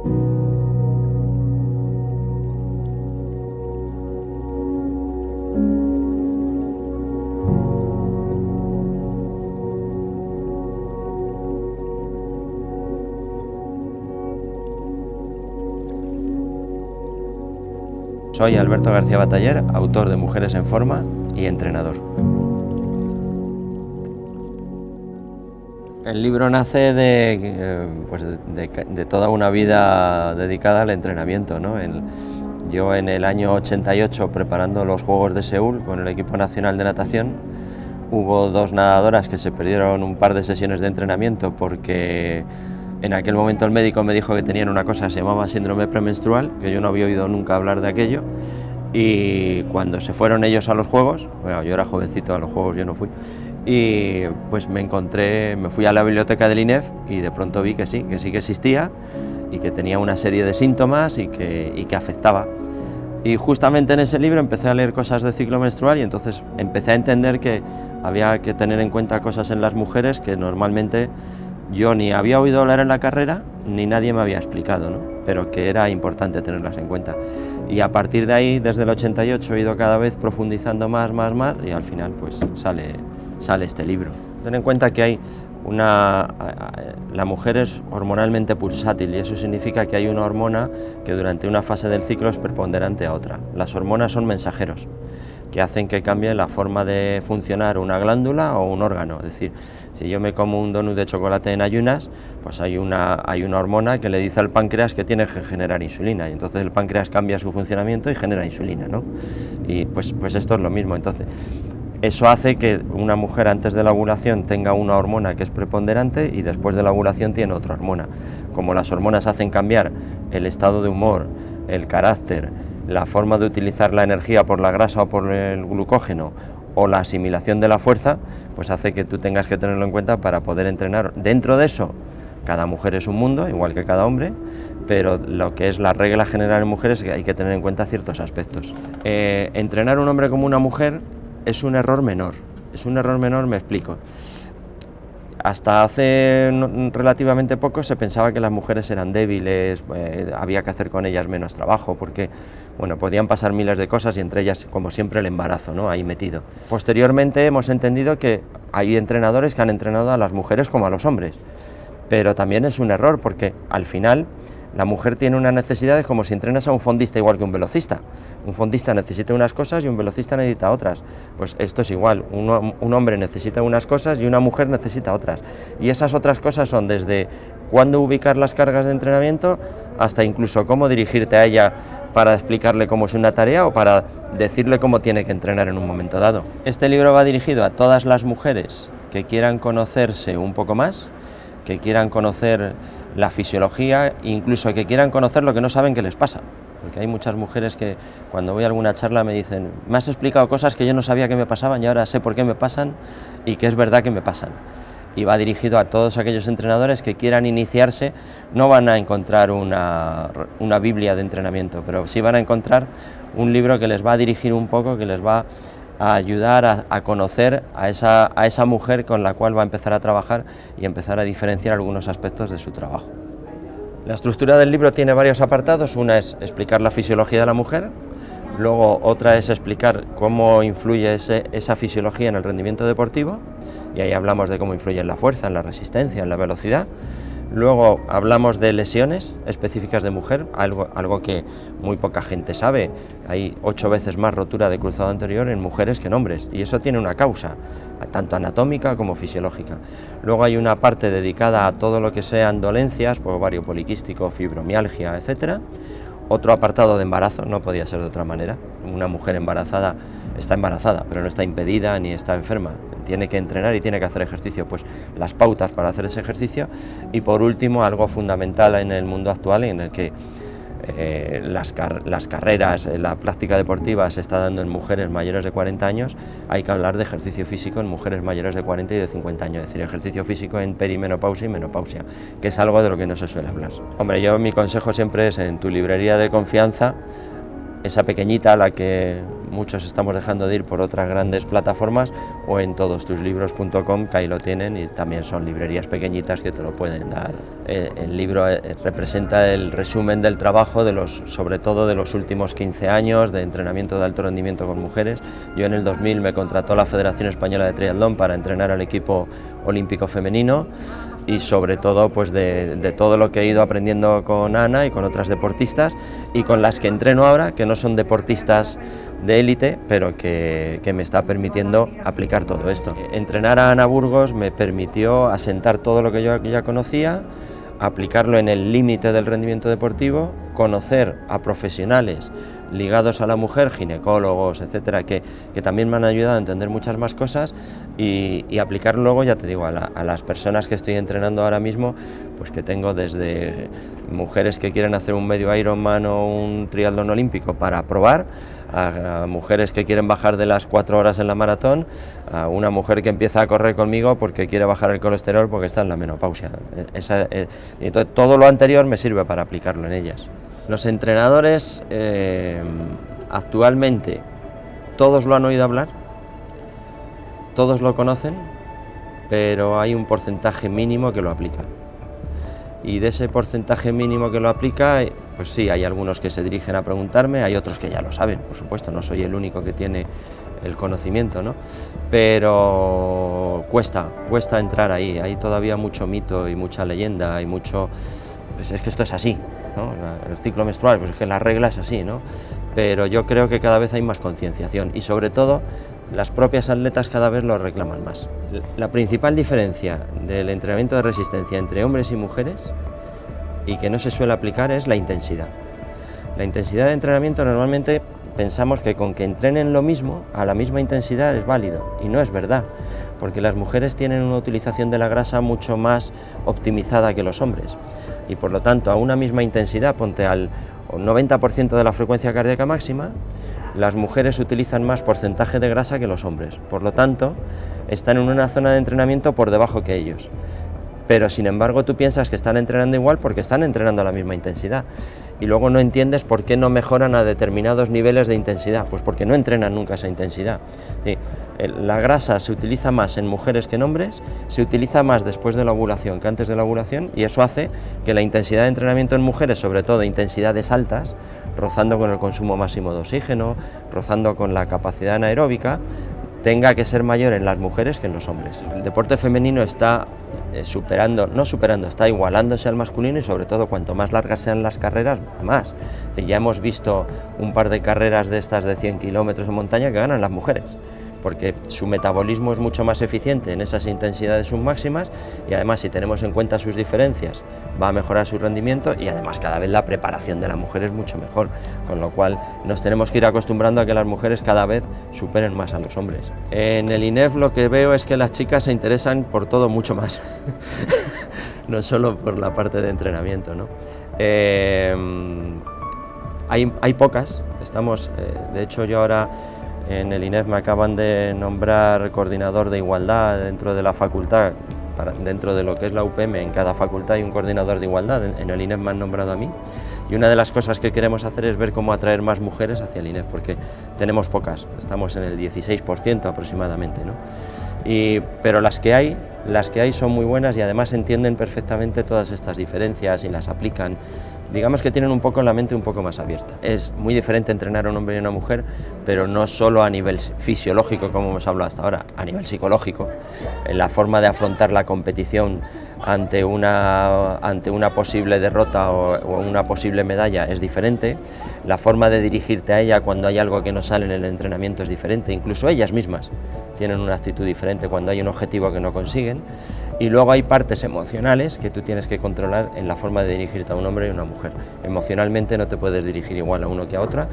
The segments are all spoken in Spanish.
Soy Alberto García Bataller, autor de Mujeres en Forma y entrenador. El libro nace de toda una vida dedicada al entrenamiento, ¿no? Yo en el año 88, preparando los Juegos de Seúl con el equipo nacional de natación, hubo dos nadadoras que se perdieron un par de sesiones de entrenamiento porque en aquel momento el médico me dijo que tenían una cosa que se llamaba síndrome premenstrual, que yo no había oído nunca hablar de aquello, y cuando se fueron ellos a los Juegos, bueno, yo era jovencito, a los Juegos yo no fui, y pues me fui a la biblioteca del INEF y de pronto vi que sí que existía y que tenía una serie de síntomas y que afectaba. Y justamente en ese libro empecé a leer cosas de ciclo menstrual y entonces empecé a entender que había que tener en cuenta cosas en las mujeres que normalmente yo ni había oído hablar en la carrera, ni nadie me había explicado, ¿no? Pero que era importante tenerlas en cuenta. Y a partir de ahí, desde el 88, he ido cada vez profundizando más, y al final pues sale este libro. Ten en cuenta que la mujer es hormonalmente pulsátil y eso significa que hay una hormona que durante una fase del ciclo es preponderante a otra. Las hormonas son mensajeros que hacen que cambie la forma de funcionar una glándula o un órgano. Es decir, si yo me como un donut de chocolate en ayunas, pues hay una hormona que le dice al páncreas que tiene que generar insulina, y entonces el páncreas cambia su funcionamiento y genera insulina, ¿no? Y pues esto es lo mismo. Entonces, eso hace que una mujer antes de la ovulación tenga una hormona que es preponderante y después de la ovulación tiene otra hormona. Como las hormonas hacen cambiar el estado de humor, el carácter, la forma de utilizar la energía por la grasa o por el glucógeno o la asimilación de la fuerza, pues hace que tú tengas que tenerlo en cuenta para poder entrenar. Dentro de eso, cada mujer es un mundo, igual que cada hombre, pero lo que es la regla general en mujeres es que hay que tener en cuenta ciertos aspectos. Entrenar un hombre como una mujer es un error menor. Me explico. Hasta hace relativamente poco se pensaba que las mujeres eran débiles, había que hacer con ellas menos trabajo, porque bueno, podían pasar miles de cosas y entre ellas, como siempre, el embarazo, ¿no? Ahí metido. Posteriormente hemos entendido que hay entrenadores que han entrenado a las mujeres como a los hombres, pero también es un error porque al final la mujer tiene unas necesidades como si entrenas a un fondista igual que un velocista. Un fondista necesita unas cosas y un velocista necesita otras. Pues esto es igual, un hombre necesita unas cosas y una mujer necesita otras. Y esas otras cosas son desde cuándo ubicar las cargas de entrenamiento hasta incluso cómo dirigirte a ella para explicarle cómo es una tarea o para decirle cómo tiene que entrenar en un momento dado. Este libro va dirigido a todas las mujeres que quieran conocerse un poco más, que quieran conocer la fisiología, incluso que quieran conocer lo que no saben que les pasa, porque hay muchas mujeres que cuando voy a alguna charla me dicen: me has explicado cosas que yo no sabía que me pasaban y ahora sé por qué me pasan y que es verdad que me pasan. Y va dirigido a todos aquellos entrenadores que quieran iniciarse. No van a encontrar una Biblia de entrenamiento, pero sí van a encontrar un libro que les va a dirigir un poco, que les va a ayudar a conocer a esa mujer con la cual va a empezar a trabajar y empezar a diferenciar algunos aspectos de su trabajo. La estructura del libro tiene varios apartados. Una es explicar la fisiología de la mujer, luego otra es explicar cómo influye esa fisiología en el rendimiento deportivo, y ahí hablamos de cómo influye en la fuerza, en la resistencia, en la velocidad. Luego hablamos de lesiones específicas de mujer, algo que muy poca gente sabe. Hay 8 veces más rotura de cruzado anterior en mujeres que en hombres, y eso tiene una causa, tanto anatómica como fisiológica. Luego hay una parte dedicada a todo lo que sean dolencias, por ovario poliquístico, fibromialgia, etcétera. Otro apartado de embarazo, no podía ser de otra manera. Una mujer embarazada está embarazada, pero no está impedida ni está enferma. Tiene que entrenar y tiene que hacer ejercicio, pues las pautas para hacer ese ejercicio. Y por último, algo fundamental en el mundo actual, en el que las carreras, la práctica deportiva se está dando en mujeres mayores de 40 años, hay que hablar de ejercicio físico en mujeres mayores de 40 y de 50 años, es decir, ejercicio físico en perimenopausia y menopausia, que es algo de lo que no se suele hablar. Hombre, mi consejo siempre es: en tu librería de confianza, esa pequeñita a la que muchos estamos dejando de ir por otras grandes plataformas, o en todostuslibros.com, que ahí lo tienen, y también son librerías pequeñitas que te lo pueden dar. El libro representa el resumen del trabajo sobre todo de los últimos 15 años de entrenamiento de alto rendimiento con mujeres. Yo en el 2000 me contrató la Federación Española de Triatlón para entrenar al equipo olímpico femenino, y sobre todo pues de todo lo que he ido aprendiendo con Ana y con otras deportistas, y con las que entreno ahora, que no son deportistas de élite, pero que me está permitiendo aplicar todo esto. Entrenar a Ana Burgos me permitió asentar todo lo que yo ya conocía, aplicarlo en el límite del rendimiento deportivo, conocer a profesionales ligados a la mujer, ginecólogos, etcétera, que también me han ayudado a entender muchas más cosas, y aplicar luego, ya te digo, a las personas que estoy entrenando ahora mismo, pues que tengo desde mujeres que quieren hacer un medio Ironman o un triatlón olímpico para probar, a mujeres que quieren bajar de las 4 horas en la maratón, a una mujer que empieza a correr conmigo porque quiere bajar el colesterol porque está en la menopausia. Entonces, todo lo anterior me sirve para aplicarlo en ellas. Los entrenadores actualmente todos lo han oído hablar, todos lo conocen, pero hay un porcentaje mínimo que lo aplica. Y de ese porcentaje mínimo que lo aplica, pues sí, hay algunos que se dirigen a preguntarme, hay otros que ya lo saben, por supuesto, no soy el único que tiene el conocimiento, ¿no? Pero cuesta entrar ahí, hay todavía mucho mito y mucha leyenda, hay mucho... Pues es que esto es así, ¿no? El ciclo menstrual, pues es que la regla es así, ¿no? Pero yo creo que cada vez hay más concienciación, y sobre todo las propias atletas cada vez lo reclaman más. La principal diferencia del entrenamiento de resistencia entre hombres y mujeres, y que no se suele aplicar, es la intensidad. La intensidad de entrenamiento, normalmente pensamos que con que entrenen lo mismo, a la misma intensidad, es válido, y no es verdad, porque las mujeres tienen una utilización de la grasa mucho más optimizada que los hombres, y por lo tanto a una misma intensidad, ponte al 90% de la frecuencia cardíaca máxima, las mujeres utilizan más porcentaje de grasa que los hombres, por lo tanto están en una zona de entrenamiento por debajo que ellos, pero sin embargo tú piensas que están entrenando igual porque están entrenando a la misma intensidad, y luego no entiendes por qué no mejoran a determinados niveles de intensidad, pues porque no entrenan nunca esa intensidad. Sí, la grasa se utiliza más en mujeres que en hombres, se utiliza más después de la ovulación que antes de la ovulación, y eso hace que la intensidad de entrenamiento en mujeres, sobre todo intensidades altas, rozando con el consumo máximo de oxígeno, rozando con la capacidad anaeróbica, tenga que ser mayor en las mujeres que en los hombres. El deporte femenino está está igualándose al masculino, y sobre todo cuanto más largas sean las carreras, más. Es decir, ya hemos visto un par de carreras de estas de 100 kilómetros en montaña que ganan las mujeres, porque su metabolismo es mucho más eficiente en esas intensidades submáximas, y además, si tenemos en cuenta sus diferencias, va a mejorar su rendimiento, y además cada vez la preparación de la mujer es mucho mejor, con lo cual nos tenemos que ir acostumbrando a que las mujeres cada vez superen más a los hombres. En el INEF lo que veo es que las chicas se interesan por todo mucho más, no solo por la parte de entrenamiento, ¿no? Hay pocas, de hecho yo ahora en el INEF me acaban de nombrar coordinador de igualdad dentro de la facultad, dentro de lo que es la UPM, en cada facultad hay un coordinador de igualdad, en el INEF me han nombrado a mí, y una de las cosas que queremos hacer es ver cómo atraer más mujeres hacia el INEF, porque tenemos pocas, estamos en el 16% aproximadamente, ¿no? Pero las que hay son muy buenas, y además entienden perfectamente todas estas diferencias y las aplican. Digamos que tienen un poco la mente un poco más abierta. Es muy diferente entrenar a un hombre y a una mujer, pero no solo a nivel fisiológico, como hemos hablado hasta ahora, a nivel psicológico. La forma de afrontar la competición ante una posible derrota o una posible medalla es diferente. La forma de dirigirte a ella cuando hay algo que no sale en el entrenamiento es diferente. Incluso ellas mismas tienen una actitud diferente cuando hay un objetivo que no consiguen. Y luego hay partes emocionales que tú tienes que controlar en la forma de dirigirte a un hombre y a una mujer. Emocionalmente no te puedes dirigir igual a uno que a otra,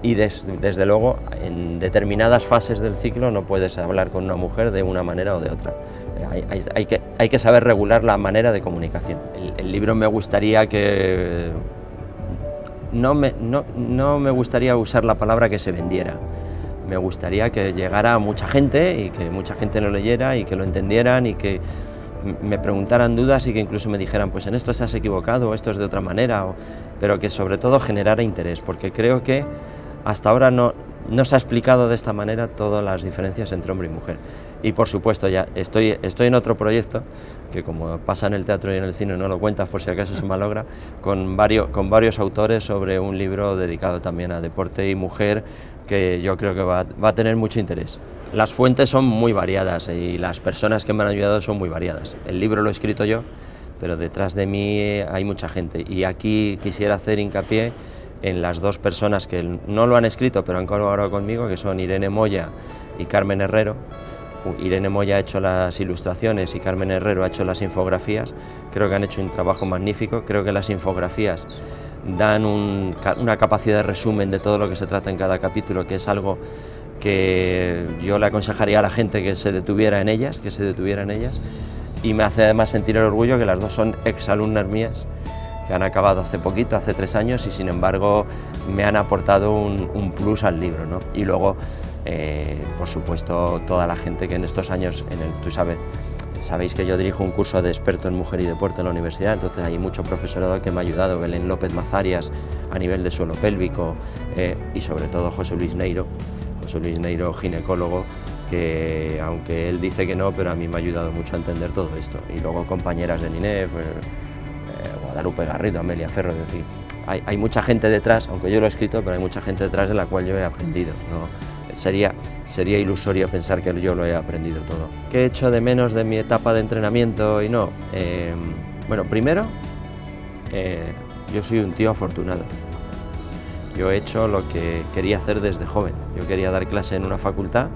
y desde luego en determinadas fases del ciclo no puedes hablar con una mujer de una manera o de otra. Hay que saber regular la manera de comunicación. El libro me gustaría que... No me gustaría usar la palabra que se vendiera. Me gustaría que llegara a mucha gente, y que mucha gente lo leyera y que lo entendieran, y que me preguntaran dudas, y que incluso me dijeran, pues en esto estás equivocado, o esto es de otra manera, pero que sobre todo generara interés, porque creo que hasta ahora no se ha explicado de esta manera todas las diferencias entre hombre y mujer. Y por supuesto ya estoy en otro proyecto, que como pasa en el teatro y en el cine no lo cuentas por si acaso se malogra, con varios autores sobre un libro dedicado también a deporte y mujer, que yo creo que va a tener mucho interés. Las fuentes son muy variadas y las personas que me han ayudado son muy variadas. El libro lo he escrito yo, pero detrás de mí hay mucha gente, y aquí quisiera hacer hincapié en las dos personas que no lo han escrito pero han colaborado conmigo, que son Irene Moya y Carmen Herrero. Irene Moya ha hecho las ilustraciones y Carmen Herrero ha hecho las infografías. Creo que han hecho un trabajo magnífico. Creo que las infografías dan una capacidad de resumen de todo lo que se trata en cada capítulo, que es algo que yo le aconsejaría a la gente que se detuviera en ellas, y me hace además sentir el orgullo que las dos son exalumnas mías, que han acabado hace poquito, hace 3 años, y sin embargo me han aportado un plus al libro, ¿no? Y luego, por supuesto, toda la gente que en estos años, sabéis que yo dirijo un curso de experto en mujer y deporte en la universidad, entonces hay mucho profesorado que me ha ayudado, Belén López Mazarias a nivel de suelo pélvico, y sobre todo José Luis Neiro, ginecólogo, que aunque él dice que no, pero a mí me ha ayudado mucho a entender todo esto. Y luego compañeras de NINEF, Guadalupe Garrido, Amelia Ferro, es decir, hay mucha gente detrás, aunque yo lo he escrito, pero hay mucha gente detrás de la cual yo he aprendido, ¿no? Sería ilusorio pensar que yo lo he aprendido todo. ¿Qué he hecho de menos de mi etapa de entrenamiento y no? Bueno, primero, yo soy un tío afortunado. Yo he hecho lo que quería hacer desde joven. Yo quería dar clase en una facultad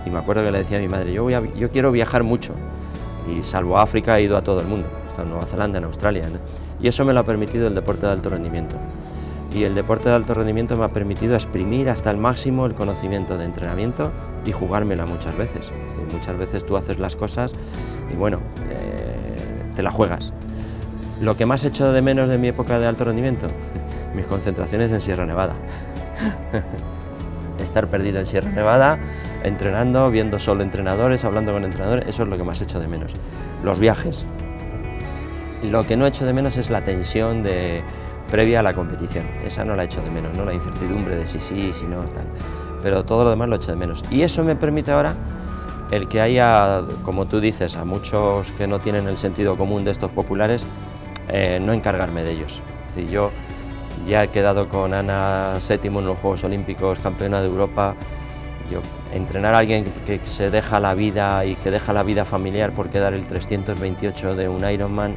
y me acuerdo que le decía a mi madre, yo quiero viajar mucho, y salvo África he ido a todo el mundo, he estado en Nueva Zelanda, en Australia, ¿no? Y eso me lo ha permitido el deporte de alto rendimiento. Y el deporte de alto rendimiento me ha permitido exprimir hasta el máximo el conocimiento de entrenamiento y jugármela muchas veces. Es decir, muchas veces tú haces las cosas y bueno, te la juegas. Lo que más he hecho de menos de mi época de alto rendimiento, mis concentraciones en Sierra Nevada. Estar perdido en Sierra Nevada, entrenando, viendo solo entrenadores, hablando con entrenadores, eso es lo que más he hecho de menos. Los viajes. Lo que no he hecho de menos es la tensión previa a la competición, esa no la he hecho de menos, ¿no? La incertidumbre de si sí, si no, tal. Pero todo lo demás lo he hecho de menos. Y eso me permite ahora el que haya, como tú dices, a muchos que no tienen el sentido común de estos populares, no encargarme de ellos. Es decir, yo ya he quedado con Ana séptimo en los Juegos Olímpicos, campeona de Europa. Entrenar a alguien que se deja la vida y que deja la vida familiar por quedar el 328 de un Ironman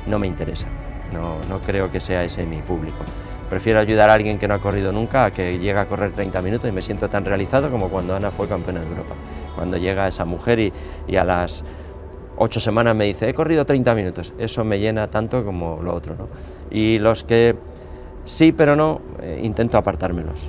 no me interesa. No creo que sea ese mi público. Prefiero ayudar a alguien que no ha corrido nunca a que llegue a correr 30 minutos y me siento tan realizado como cuando Ana fue campeona de Europa. Cuando llega esa mujer y a las 8 semanas me dice, he corrido 30 minutos, eso me llena tanto como lo otro, ¿no? Y los que sí pero no, intento apartármelos.